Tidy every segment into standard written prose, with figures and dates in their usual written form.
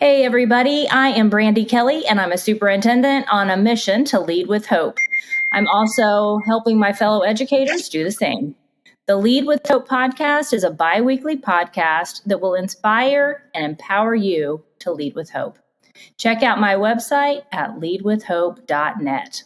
Hey, everybody. I am Brandy Kelly, and I'm a superintendent on a mission to lead with hope. I'm also helping my fellow educators do the same. The Lead with Hope podcast is a bi-weekly podcast that will inspire and empower you to lead with hope. Check out my website at leadwithhope.net.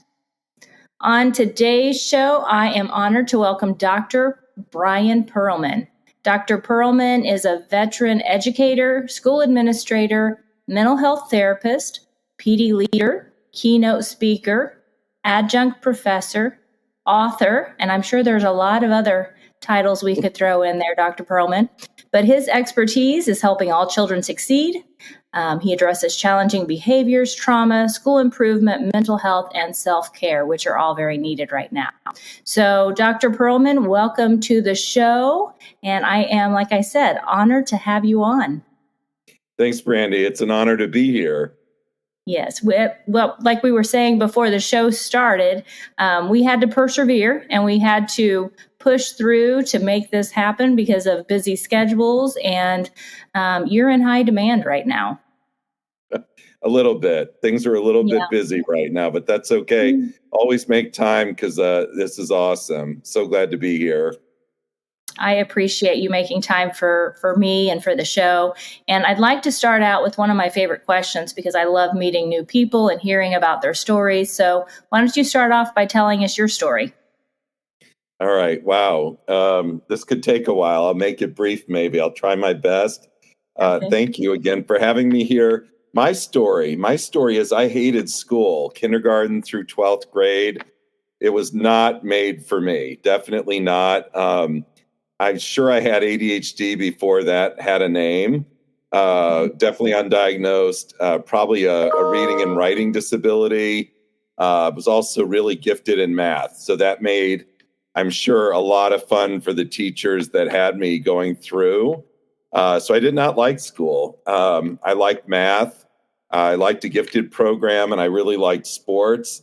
On today's show, I am honored to welcome Dr. Bryan Pearlman. Dr. Pearlman is a veteran educator, school administrator, mental health therapist, PD leader, keynote speaker, adjunct professor, author, and I'm sure there's a lot of other titles we could throw in there, Dr. Pearlman. But his expertise is helping all children succeed. He addresses challenging behaviors, trauma, school improvement, mental health, and self-care, which are all very needed right now. So, Dr. Pearlman, welcome to the show. And I am, like I said, honored to have you on. Thanks, Brandy. It's an honor to be here. Yes. Well, like we were saying before the show started, we had to persevere and we had to push through to make this happen because of busy schedules. And you're in high demand right now. A little bit. Things are a little bit busy right now, but that's okay. Mm-hmm. Always make time because this is awesome. So glad to be here. I appreciate you making time for me and for the show. And I'd like to start out with one of my favorite questions because I love meeting new people and hearing about their stories. So why don't you start off by telling us your story? All right. Wow. This could take a while. I'll make it brief, maybe. I'll try my best. Okay. Thank you again for having me here. My story is I hated school, kindergarten through 12th grade. It was not made for me. Definitely not. I'm sure I had ADHD before that had a name. Definitely undiagnosed. Probably a reading and writing disability. Was also really gifted in math. So that made, I'm sure, a lot of fun for the teachers that had me going through. So I did not like school. I liked math. I liked a gifted program, and I really liked sports.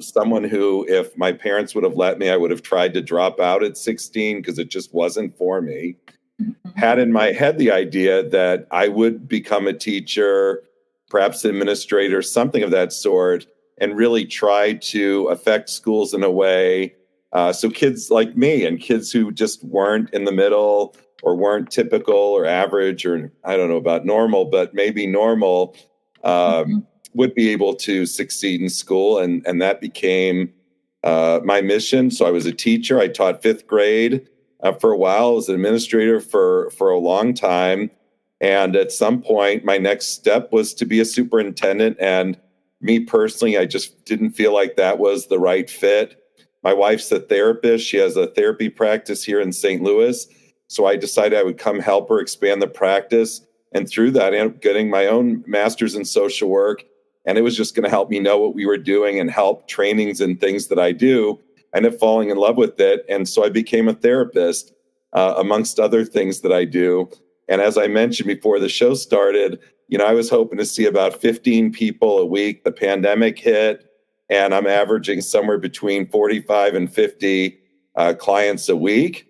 Someone who, if my parents would have let me, I would have tried to drop out at 16 because it just wasn't for me. Had in my head the idea that I would become a teacher, perhaps administrator, something of that sort, and really try to affect schools in a way so kids like me and kids who just weren't in the middle or weren't typical or average or I don't know about normal, but maybe normal, would be able to succeed in school. And that became my mission. So I was a teacher. I taught fifth grade for a while. I was an administrator for a long time. And at some point, my next step was to be a superintendent. And me personally, I just didn't feel like that was the right fit. My wife's a therapist. She has a therapy practice here in St. Louis. So I decided I would come help her expand the practice. And through that, I ended up getting my own master's in social work. And it was just going to help me know what we were doing and help trainings and things that I do. I ended up falling in love with it. And so I became a therapist, amongst other things that I do. And as I mentioned before the show started, I was hoping to see about 15 people a week. The pandemic hit, and I'm averaging somewhere between 45 and 50 clients a week.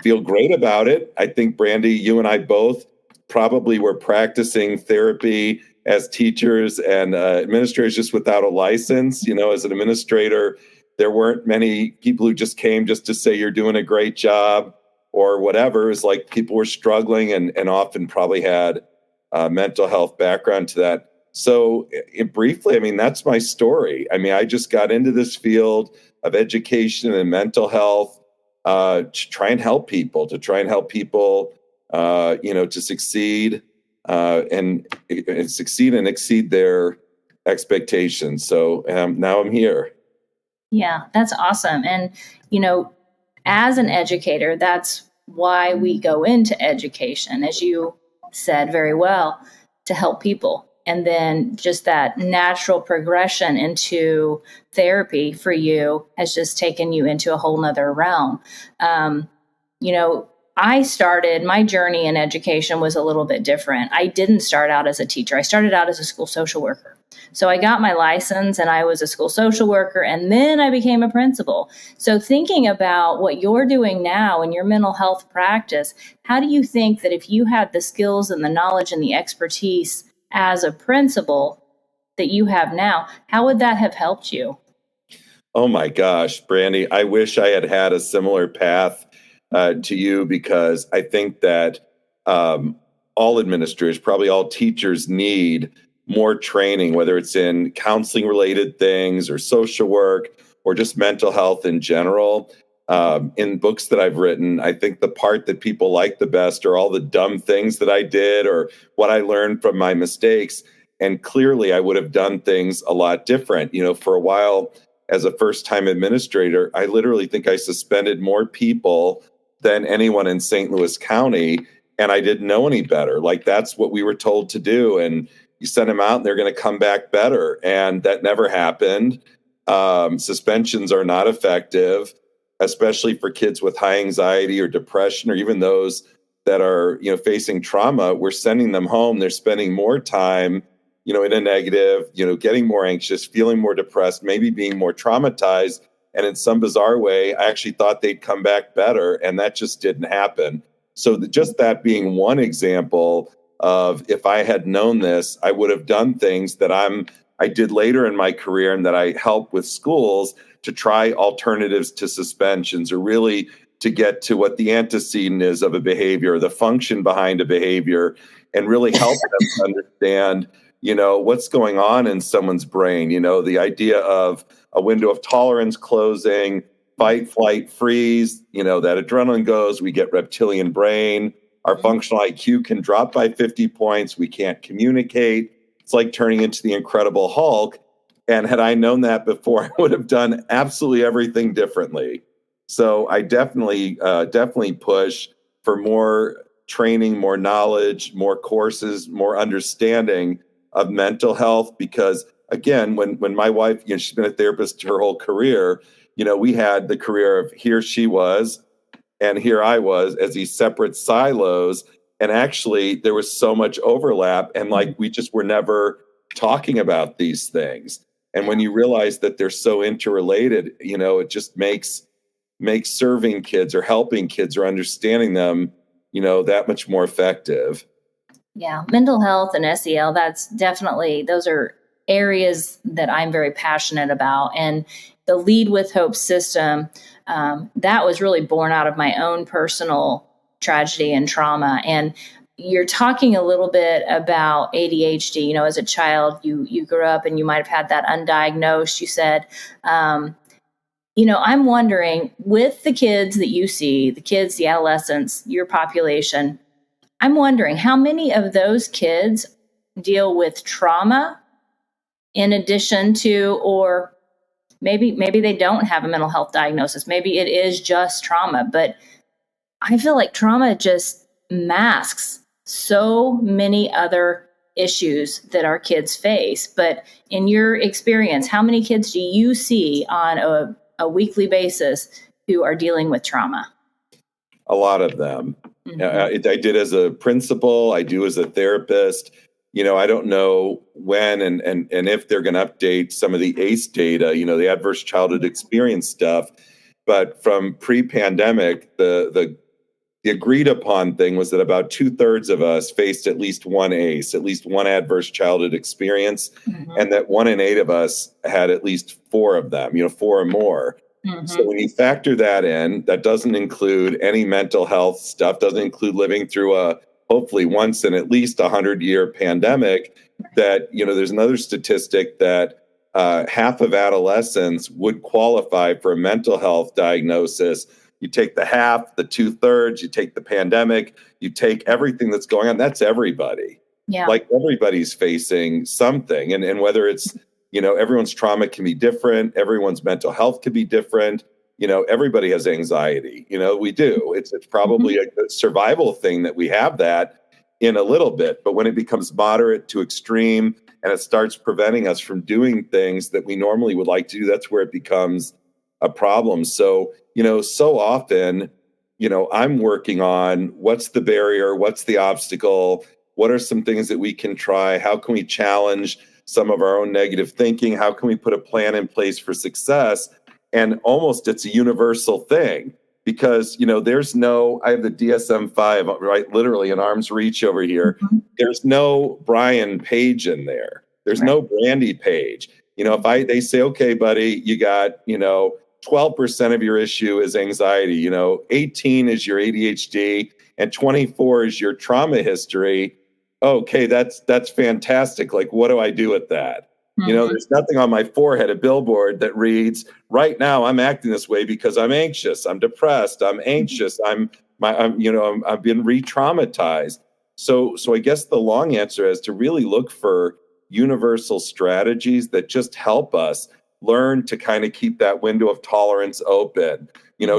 Feel great about it. I think, Brandy, you and I both probably were practicing therapy as teachers and administrators just without a license. As an administrator, there weren't many people who just came just to say you're doing a great job or whatever. It's like people were struggling and often probably had mental health background to that. So briefly, that's my story. I just got into this field of education and mental health to try and help people, to succeed and succeed and exceed their expectations. So now I'm here. Yeah, that's awesome. And, as an educator, that's why we go into education, as you said very well, to help people. And then just that natural progression into therapy for you has just taken you into a whole nother realm. my journey in education was a little bit different. I didn't start out as a teacher. I started out as a school social worker. So I got my license and I was a school social worker, and then I became a principal. So thinking about what you're doing now in your mental health practice, how do you think that if you had the skills and the knowledge and the expertise as a principal that you have now, how would that have helped you? Oh my gosh, Brandy, I wish I had had a similar path to you, because I think that all administrators, probably all teachers, need more training, whether it's in counseling related things or social work or just mental health in general. In books that I've written, I think the part that people like the best are all the dumb things that I did or what I learned from my mistakes. And clearly, I would have done things a lot different. For a while, as a first-time administrator, I literally think I suspended more people than anyone in St. Louis County, and I didn't know any better. Like, that's what we were told to do, and you send them out and they're going to come back better, and that never happened. Suspensions are not effective, especially for kids with high anxiety or depression, or even those that are facing trauma. We're sending them home. They're spending more time in a negative, getting more anxious, feeling more depressed, maybe being more traumatized. And in some bizarre way, I actually thought they'd come back better, and that just didn't happen. So just that being one example of, if I had known this, I would have done things that I did later in my career, and that I help with schools to try alternatives to suspensions, or really to get to what the antecedent is of a behavior, the function behind a behavior, and really help them to understand what's going on in someone's brain. The idea of a window of tolerance closing, fight, flight, freeze, that adrenaline goes, we get reptilian brain, our functional IQ can drop by 50 points, we can't communicate. It's like turning into the Incredible Hulk. And had I known that before, I would have done absolutely everything differently. So I definitely push for more training, more knowledge, more courses, more understanding of mental health, because again, when my wife, she's been a therapist her whole career, we had the career of here she was and here I was as these separate silos. And actually there was so much overlap, and like we just were never talking about these things. And when you realize that they're so interrelated, it just makes serving kids or helping kids or understanding them, that much more effective. Yeah, mental health and SEL, those are areas that I'm very passionate about. And the Lead with Hope system, that was really born out of my own personal tragedy and trauma. And you're talking a little bit about ADHD. As a child, you grew up and you might have had that undiagnosed, you said. I'm wondering, with the kids that you see, the adolescents, your population, I'm wondering how many of those kids deal with trauma in addition to, or maybe they don't have a mental health diagnosis. Maybe it is just trauma, but I feel like trauma just masks so many other issues that our kids face. But in your experience, how many kids do you see on a weekly basis who are dealing with trauma? A lot of them. Mm-hmm. I did as a principal, I do as a therapist. I don't know when and if they're going to update some of the ACE data, the adverse childhood experience stuff. But from pre-pandemic, the agreed upon thing was that about 2/3 of us faced at least one ACE, at least one adverse childhood experience, and that 1 in 8 of us had at least 4 of them, 4 or more. So when you factor that in, that doesn't include any mental health stuff, doesn't include living through a hopefully once in at least 100-year pandemic, that, there's another statistic that half of adolescents would qualify for a mental health diagnosis. You take the half, the 2/3, you take the pandemic, you take everything that's going on, that's everybody. Yeah. Like, everybody's facing something. And whether it's, everyone's trauma can be different, everyone's mental health can be different. Everybody has anxiety. We do. It's probably a survival thing that we have that in a little bit. But when it becomes moderate to extreme and it starts preventing us from doing things that we normally would like to do, that's where it becomes a problem. So, so often, I'm working on? What's the barrier? What's the obstacle? What are some things that we can try? How can we challenge some of our own negative thinking? How can we put a plan in place for success? And almost it's a universal thing because, I have the DSM-5 right, literally in arm's reach over here. Mm-hmm. There's no Bryan page in there. There's no Brandy page. If they say, okay, buddy, you got, 12% of your issue is anxiety, 18 is your ADHD, and 24 is your trauma history. Okay, that's fantastic. Like, what do I do with that? Mm-hmm. There's nothing on my forehead, a billboard that reads, right now I'm acting this way because I'm anxious, I'm depressed, I'm anxious, I've been re-traumatized. So I guess the long answer is to really look for universal strategies that just help us learn to kind of keep that window of tolerance open,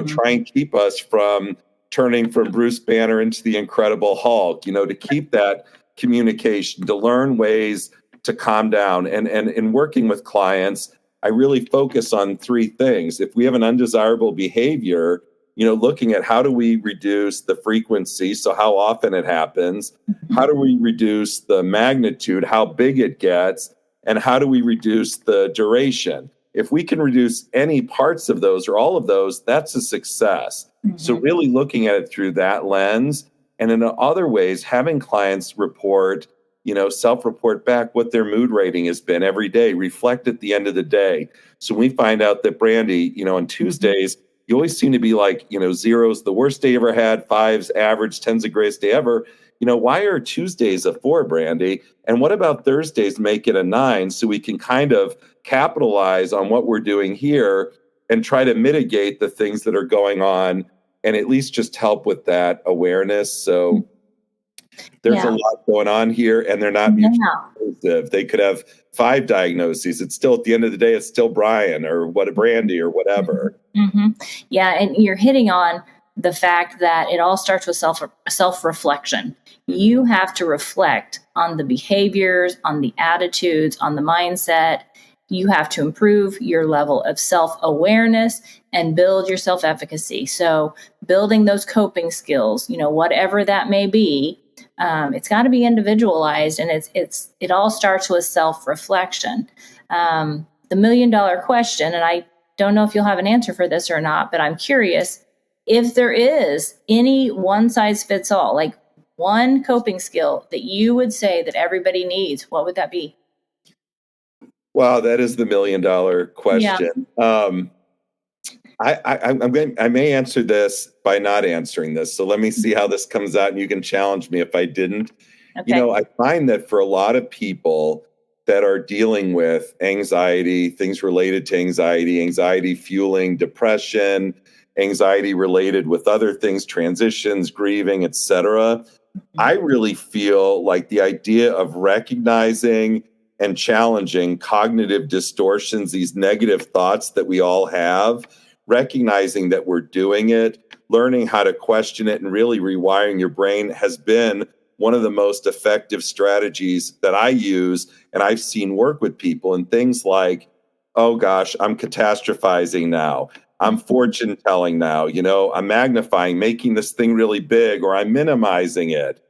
try and keep us from turning from Bruce Banner into the Incredible Hulk, to keep that communication, to learn ways to calm down. And in working with clients, I really focus on three things. If we have an undesirable behavior, looking at how do we reduce the frequency, so how often it happens, how do we reduce the magnitude, how big it gets, and how do we reduce the duration? If we can reduce any parts of those or all of those, that's a success. Mm-hmm. So really looking at it through that lens, and in other ways, having clients report, self-report back what their mood rating has been every day, reflect at the end of the day. So we find out that Brandy, on Tuesdays, you always seem to be like, 0's the worst day you ever had, 5's average, 10's the greatest day ever. Why are Tuesdays a 4, Brandy? And what about Thursdays make it a 9 so we can kind of capitalize on what we're doing here and try to mitigate the things that are going on and at least just help with that awareness. So there's a lot going on here and they're not mutually exclusive. They could have 5 diagnoses. It's still, at the end of the day, it's still Bryan or Brandy or whatever. Mm-hmm. Yeah. And you're hitting on the fact that it all starts with self-reflection. You have to reflect on the behaviors, on the attitudes, on the mindset. You have to improve your level of self-awareness and build your self-efficacy. So building those coping skills, whatever that may be, it's got to be individualized, and it all starts with self-reflection. The $1 million question, and I don't know if you'll have an answer for this or not, but I'm curious if there is any one size fits all, like one coping skill that you would say that everybody needs, what would that be? Wow, that is the $1 million question. Yeah. I may answer this by not answering this. So let me see how this comes out, and you can challenge me if I didn't. Okay. I find that for a lot of people that are dealing with anxiety, things related to anxiety fueling depression, anxiety related with other things, transitions, grieving, etc. I really feel like the idea of recognizing and challenging cognitive distortions, these negative thoughts that we all have, recognizing that we're doing it, learning how to question it, and really rewiring your brain has been one of the most effective strategies that I use and I've seen work with people. And things like, oh gosh, I'm catastrophizing now. I'm fortune telling now, I'm magnifying, making this thing really big, or I'm minimizing it.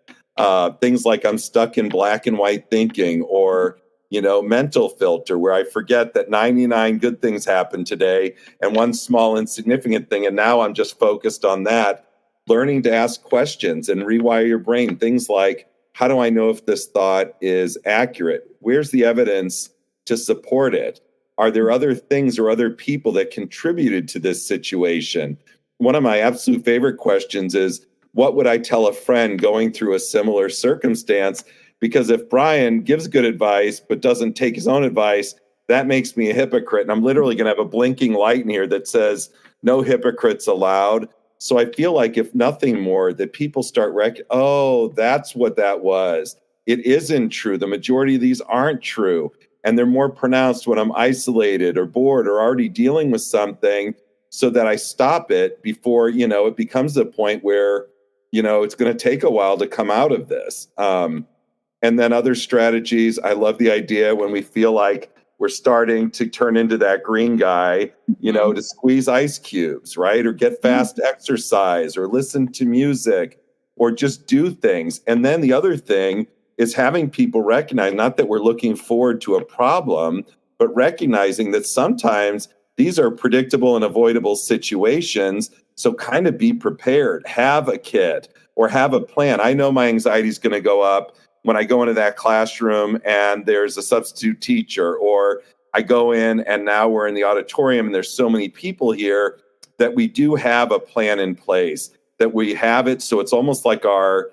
Things like I'm stuck in black and white thinking, or, mental filter, where I forget that 99 good things happened today and one small insignificant thing. And now I'm just focused on that. Learning to ask questions and rewire your brain. Things like, how do I know if this thought is accurate? Where's the evidence to support it? Are there other things or other people that contributed to this situation? One of my absolute favorite questions is, what would I tell a friend going through a similar circumstance? Because if Bryan gives good advice but doesn't take his own advice, that makes me a hypocrite. And I'm literally going to have a blinking light in here that says, no hypocrites allowed. So I feel like, if nothing more, that people start oh, that's what that was. It isn't true. The majority of these aren't true. And they're more pronounced when I'm isolated or bored or already dealing with something, so that I stop it before, it becomes a point where, it's going to take a while to come out of this. And then other strategies. I love the idea when we feel like we're starting to turn into that green guy, to squeeze ice cubes, right? Or get fast exercise or listen to music or just do things. And then the other thing is having people recognize, not that we're looking forward to a problem, but recognizing that sometimes these are predictable and avoidable situations. So kind of be prepared, have a kit or have a plan. I know my anxiety is going to go up when I go into that classroom and there's a substitute teacher, or I go in and now we're in the auditorium and there's so many people here, that we do have a plan in place, that we have it. So it's almost like our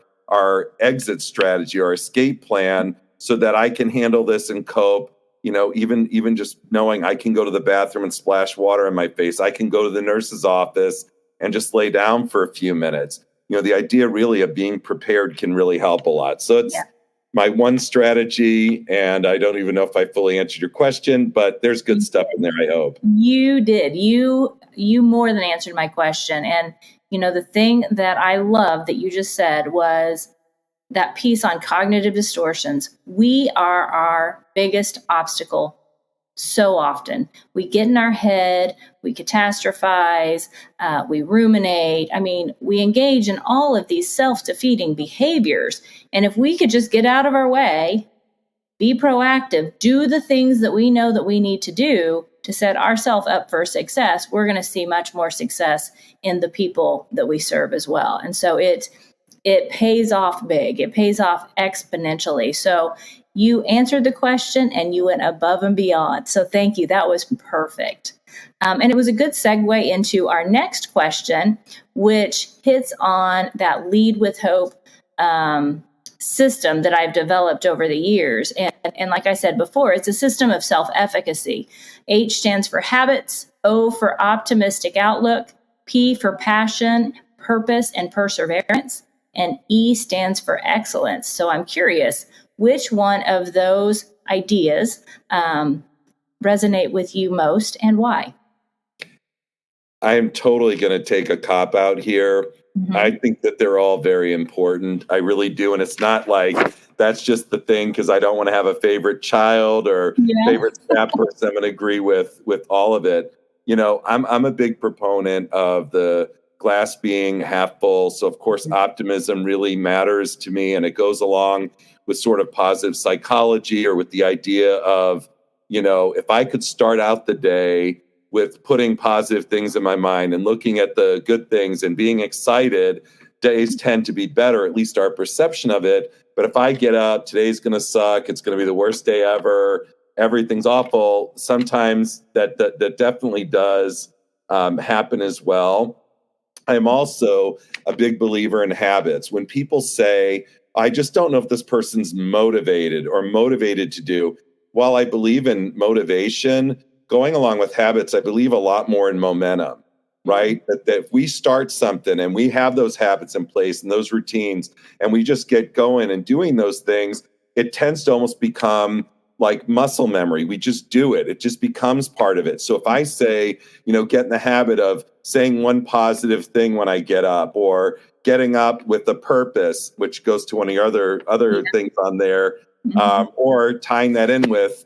exit strategy or escape plan, so that I can handle this and cope. Even just knowing I can go to the bathroom and splash water in my face. I can go to the nurse's office and just lay down for a few minutes. The idea really of being prepared can really help a lot. So it's my one strategy, and I don't even know if I fully answered your question, but there's good stuff in there, I hope. You did. You more than answered my question. And, the thing that I love that you just said was that piece on cognitive distortions. We are our biggest obstacle so often. We get in our head, we catastrophize, we ruminate. We engage in all of these self-defeating behaviors. And if we could just get out of our way, be proactive, do the things that we know that we need to do to set ourselves up for success, we're going to see much more success in the people that we serve as well. And so it pays off big. It pays off exponentially. So you answered the question and you went above and beyond. So thank you. That was perfect. And it was a good segue into our next question, which hits on that Lead with Hope system that I've developed over the years. And like I said before, it's a system of self-efficacy. H stands for habits, O for optimistic outlook, P for passion, purpose, and perseverance, and E stands for excellence. So I'm curious, which one of those ideas resonate with you most and why? I am totally going to take a cop out here. Mm-hmm. I think that they're all very important. I really do. And it's not like that's just the thing because I don't want to have a favorite child or favorite staff person. I'm going to agree with all of it. I'm a big proponent of the glass being half full. So, of course, optimism really matters to me. And it goes along with sort of positive psychology, or with the idea of, if I could start out the day with putting positive things in my mind and looking at the good things and being excited, days tend to be better, at least our perception of it. But if I get up, today's going to suck, it's going to be the worst day ever, everything's awful, sometimes that definitely does happen as well. I'm also a big believer in habits. When people say, I just don't know if this person's motivated to do, while I believe in motivation, going along with habits, I believe a lot more in momentum, right? That if we start something and we have those habits in place and those routines, and we just get going and doing those things, it tends to almost become like muscle memory. We just do it. It just becomes part of it. So if I say, get in the habit of saying one positive thing when I get up, or getting up with a purpose, which goes to one of your other things on there, or tying that in with,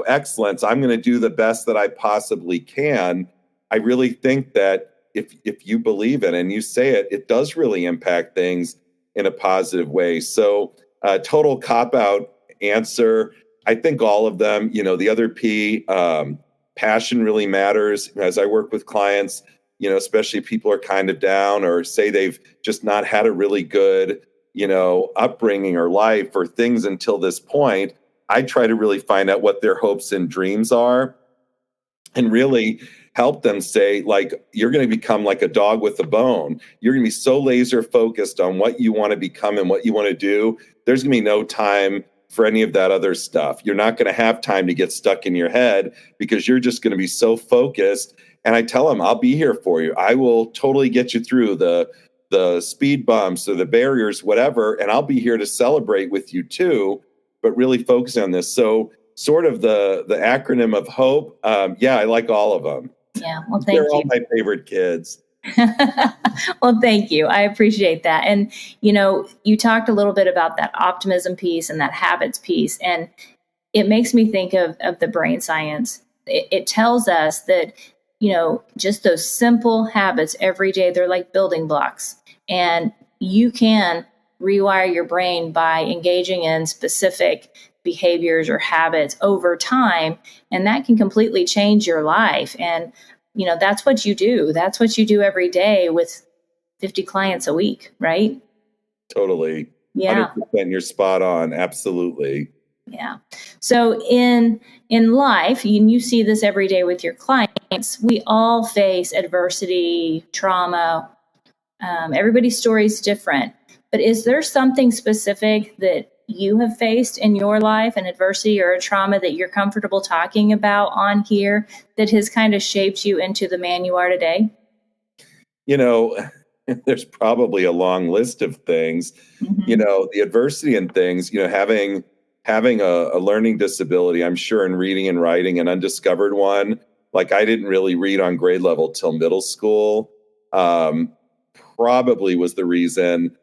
excellence, I'm going to do the best that I possibly can. I really think that if you believe it and you say it, it does really impact things in a positive way. So total cop-out answer, I think all of them. The other P, passion really matters. As I work with clients, especially if people are kind of down or say they've just not had a really good, upbringing or life or things until this point, I try to really find out what their hopes and dreams are and really help them say, like, you're going to become like a dog with a bone. You're going to be so laser focused on what you want to become and what you want to do. There's going to be no time for any of that other stuff. You're not going to have time to get stuck in your head because you're just going to be so focused. And I tell them, I'll be here for you. I will totally get you through the speed bumps or the barriers, whatever. And I'll be here to celebrate with you too, but really focus on this. So sort of the acronym of HOPE. I like all of them. Yeah. Well, thank you. They're all my favorite kids. Well, thank you. I appreciate that. And, you talked a little bit about that optimism piece and that habits piece. And it makes me think of the brain science. It tells us that, just those simple habits every day, they're like building blocks. And you can rewire your brain by engaging in specific behaviors or habits over time. And that can completely change your life. And, that's what you do. That's what you do every day with 50 clients a week, right? Totally. Yeah. 100%, you're spot on. Absolutely. Yeah. So in life, and you see this every day with your clients, we all face adversity, trauma. Everybody's story is different. But is there something specific that you have faced in your life, an adversity or a trauma that you're comfortable talking about on here that has kind of shaped you into the man you are today? There's probably a long list of things. The adversity and things, having a learning disability, I'm sure in reading and writing, an undiscovered one. Like, I didn't really read on grade level till middle school. Probably was a reason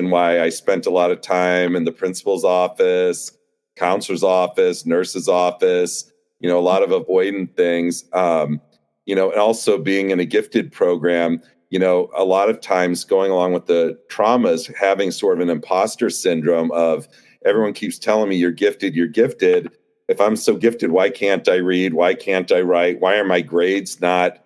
why I spent a lot of time in the principal's office, counselor's office, nurse's office, a lot of avoidant things. And also being in a gifted program, a lot of times going along with the traumas, having sort of an imposter syndrome of everyone keeps telling me you're gifted, you're gifted. If I'm so gifted, why can't I read? Why can't I write? Why are my grades not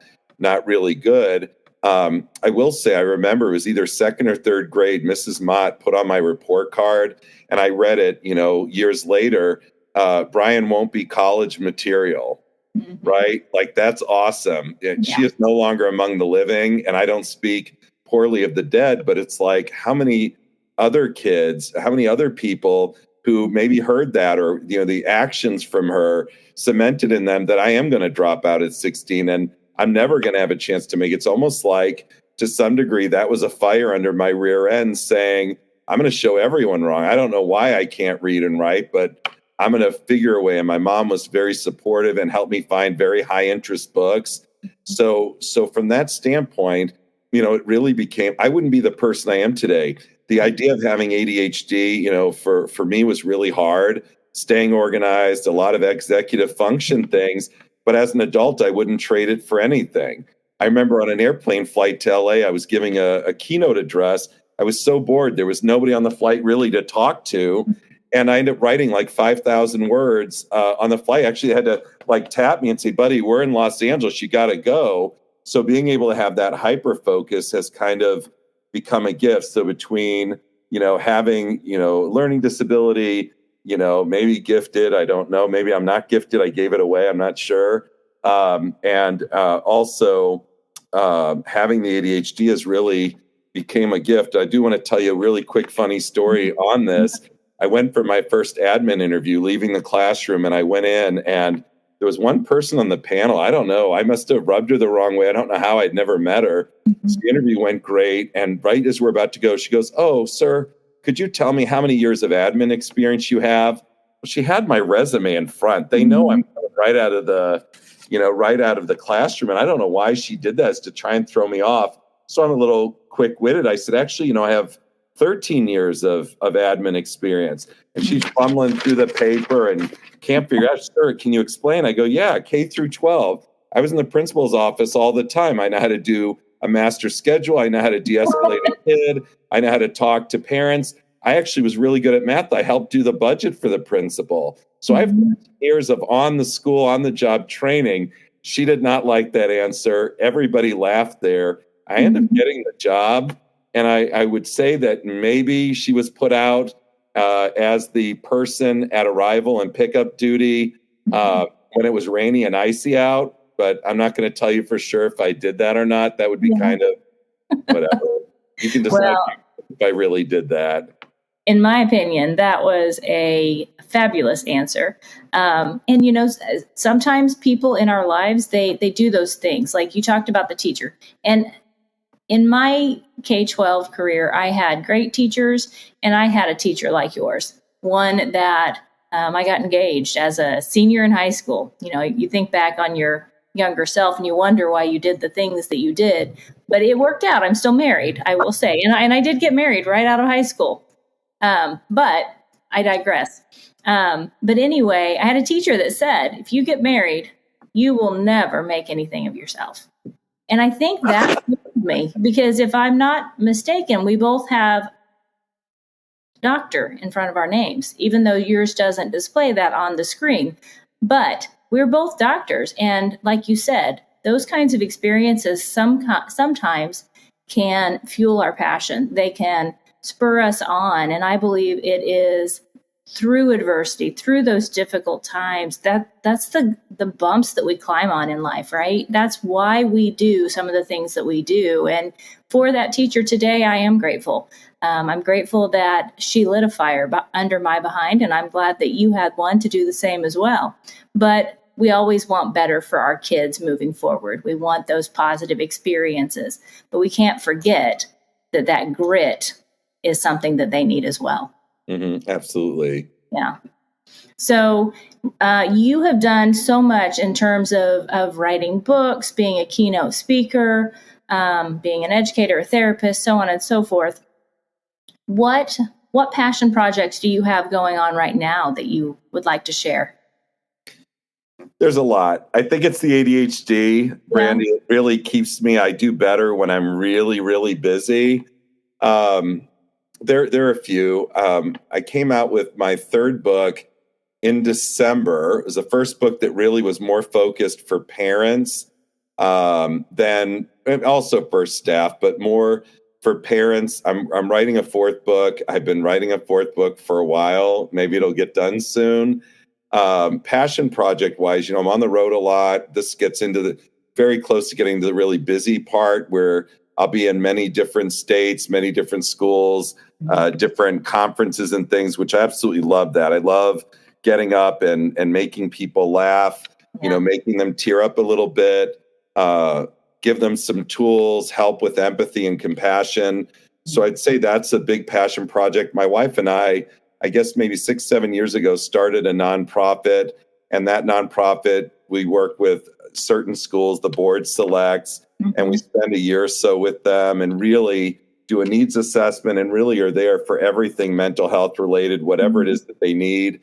really good? I will say, I remember it was either second or third grade, Mrs. Mott put on my report card, and I read it, years later, Bryan won't be college material. Right? Like, that's awesome. She is no longer among the living, and I don't speak poorly of the dead, but it's like, how many other people who maybe heard that, or, the actions from her cemented in them that I am going to drop out at 16 and I'm never going to have a chance to make it. It's almost like, to some degree, that was a fire under my rear end saying, I'm going to show everyone wrong. I don't know why I can't read and write, but I'm going to figure a way. And my mom was very supportive and helped me find very high interest books. So from that standpoint, it really became, I wouldn't be the person I am today. The idea of having ADHD, for me was really hard, staying organized, a lot of executive function things. But as an adult, I wouldn't trade it for anything. I remember on an airplane flight to LA, I was giving a keynote address. I was so bored. There was nobody on the flight really to talk to. And I ended up writing like 5,000 words on the flight. Actually, I had to tap me and say, buddy, we're in Los Angeles. You got to go. So being able to have that hyper focus has kind of become a gift. So between, having, learning disability, maybe gifted, I don't know. Maybe I'm not gifted. I gave it away. I'm not sure. And also having the ADHD has really became a gift. I do want to tell you a really quick, funny story on this. I went for my first admin interview, leaving the classroom, and I went in, and there was one person on the panel. I don't know. I must have rubbed her the wrong way. I don't know how. I'd never met her. So the interview went great. And right as we're about to go, she goes, "Oh, sir, could you tell me how many years of admin experience you have?" Well, she had my resume in front. They know I'm right out of the classroom. And I don't know why she did that, is to try and throw me off. So I'm a little quick-witted. I said, actually, I have 13 years of admin experience. And she's fumbling through the paper and can't figure out, sir, can you explain? I go, yeah, K through 12. I was in the principal's office all the time. I know how to do a master schedule. I know how to de-escalate a kid. I know how to talk to parents. I actually was really good at math. I helped do the budget for the principal. So I have years of on-the-job training. She did not like that answer. Everybody laughed there. I ended up getting the job. And I would say that maybe she was put out as the person at arrival and pickup duty when it was rainy and icy out. But I'm not going to tell you for sure if I did that or not. That would be kind of whatever. You can decide if I really did that. In my opinion, that was a fabulous answer. And, sometimes people in our lives, they do those things. Like you talked about the teacher. And in my K-12 career, I had great teachers, and I had a teacher like yours, one that I got engaged as a senior in high school. You think back on your younger self and you wonder why you did the things that you did, but it worked out. I'm still married, I will say. And I did get married right out of high school. But I digress. But anyway, I had a teacher that said, if you get married, you will never make anything of yourself. And I think that moved me, because if I'm not mistaken, we both have doctor in front of our names, even though yours doesn't display that on the screen. But we're both doctors. And like you said, those kinds of experiences sometimes can fuel our passion. They can spur us on. And I believe it is through adversity, through those difficult times, that's the bumps that we climb on in life, right? That's why we do some of the things that we do. And for that teacher today, I am grateful. I'm grateful that she lit a fire under my behind, and I'm glad that you had one to do the same as well. But we always want better for our kids moving forward. We want those positive experiences, but we can't forget that grit is something that they need as well. Mm-hmm, absolutely. Yeah. So you have done so much in terms of writing books, being a keynote speaker, being an educator, a therapist, so on and so forth. What passion projects do you have going on right now that you would like to share? There's a lot. I think it's the ADHD, Brandy. It really keeps me. I do better when I'm really, really busy. There are a few. I came out with my third book in December. It was the first book that really was more focused for parents than, and also for staff, but more for parents. I'm writing a fourth book. I've been writing a fourth book for a while. Maybe it'll get done soon. Passion project wise, I'm on the road a lot. This gets into the very close to getting to the really busy part where I'll be in many different states, many different schools, different conferences and things, which I absolutely love that. I love getting up and making people laugh, making them tear up a little bit, give them some tools, help with empathy and compassion. So I'd say that's a big passion project. My wife and I guess maybe 6-7 years ago, started a nonprofit, and that nonprofit, we work with certain schools, the board selects, and we spend a year or so with them and really do a needs assessment and really are there for everything mental health related, whatever it is that they need.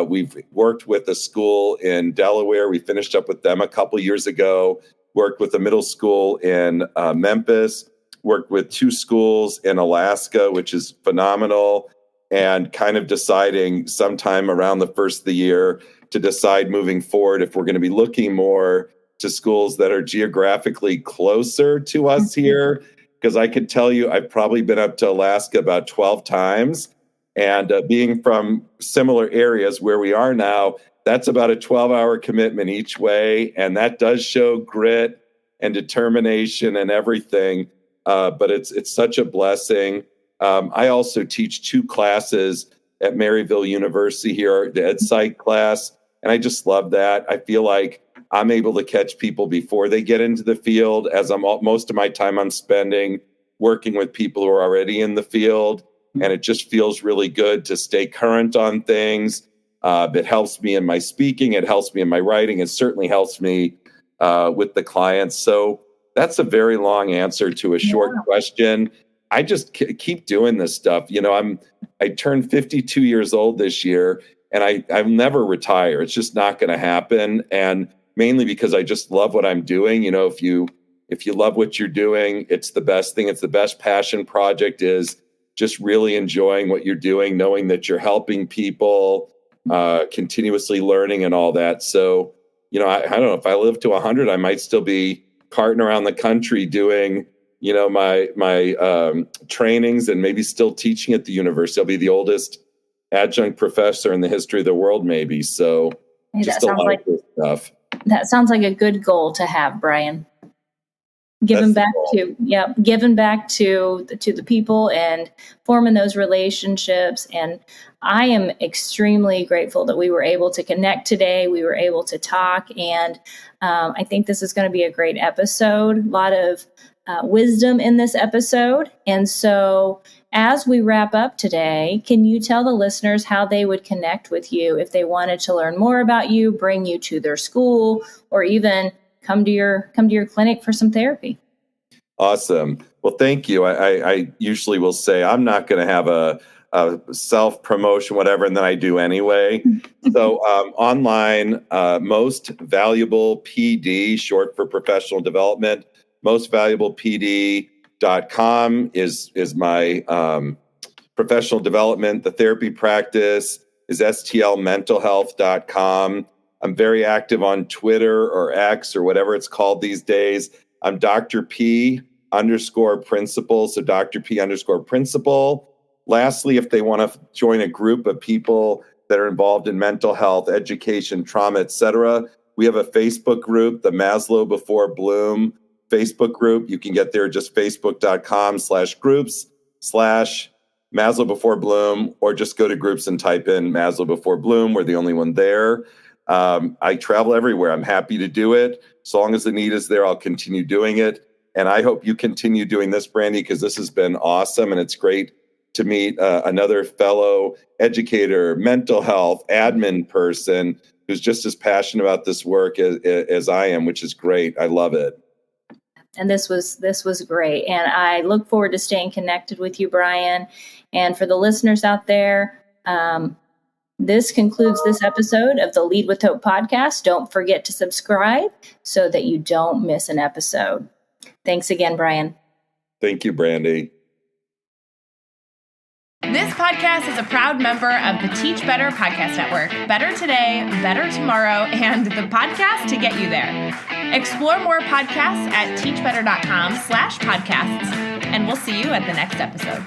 We've worked with a school in Delaware. We finished up with them a couple years ago, worked with a middle school in Memphis, worked with 2 schools in Alaska, which is phenomenal, and kind of deciding sometime around the first of the year to decide moving forward if we're going to be looking more to schools that are geographically closer to us here. Because I could tell you, I've probably been up to Alaska about 12 times. And being from similar areas where we are now, that's about a 12-hour commitment each way. And that does show grit and determination and everything. But it's such a blessing. I also teach 2 classes at Maryville University here, the Ed Psych class. And I just love that. I feel like I'm able to catch people before they get into the field, as most of my time I'm spending working with people who are already in the field. And it just feels really good to stay current on things. It helps me in my speaking. It helps me in my writing. It certainly helps me with the clients. So that's a very long answer to a short question. I just keep doing this stuff. I turned 52 years old this year, and I'll never retire. It's just not going to happen. And mainly because I just love what I'm doing. If you love what you're doing, it's the best thing. It's the best passion project, is just really enjoying what you're doing, knowing that you're helping people, continuously learning and all that. So, I don't know, if I live to 100, I might still be carting around the country doing, my trainings, and maybe still teaching at the university. I'll be the oldest adjunct professor in the history of the world, maybe. So just a lot of good stuff. That sounds like a good goal to have, Bryan. Giving back to the people and forming those relationships. And I am extremely grateful that we were able to connect today. We were able to talk, and I think this is going to be a great episode. A lot of wisdom in this episode. And so as we wrap up today, can you tell the listeners how they would connect with you if they wanted to learn more about you, bring you to their school, or even come to your clinic for some therapy? Awesome. Well, thank you. I usually will say I'm not going to have a self-promotion, whatever, and then I do anyway. So online, Most Valuable PD, short for professional development, mostvaluablepd.com is my professional development. The therapy practice is stlmentalhealth.com. I'm very active on Twitter or X or whatever it's called these days. I'm Dr. P_principal. So Dr. P_principal. Lastly, if they want to join a group of people that are involved in mental health, education, trauma, etc., we have a Facebook group, the Maslow Before Bloom Facebook group. You can get there just facebook.com/groups/Maslow Before Bloom, or just go to groups and type in Maslow Before Bloom. We're the only one there. I travel everywhere. I'm happy to do it. So long as the need is there, I'll continue doing it. And I hope you continue doing this, Brandy, because this has been awesome. And it's great to meet another fellow educator, mental health, admin person who's just as passionate about this work as I am, which is great. I love it. And this was great. And I look forward to staying connected with you, Bryan. And for the listeners out there, this concludes this episode of the Lead with Hope podcast. Don't forget to subscribe so that you don't miss an episode. Thanks again, Bryan. Thank you, Brandy. This podcast is a proud member of the Teach Better Podcast Network. Better today, better tomorrow, and the podcast to get you there. Explore more podcasts at teachbetter.com/podcasts, and we'll see you at the next episode.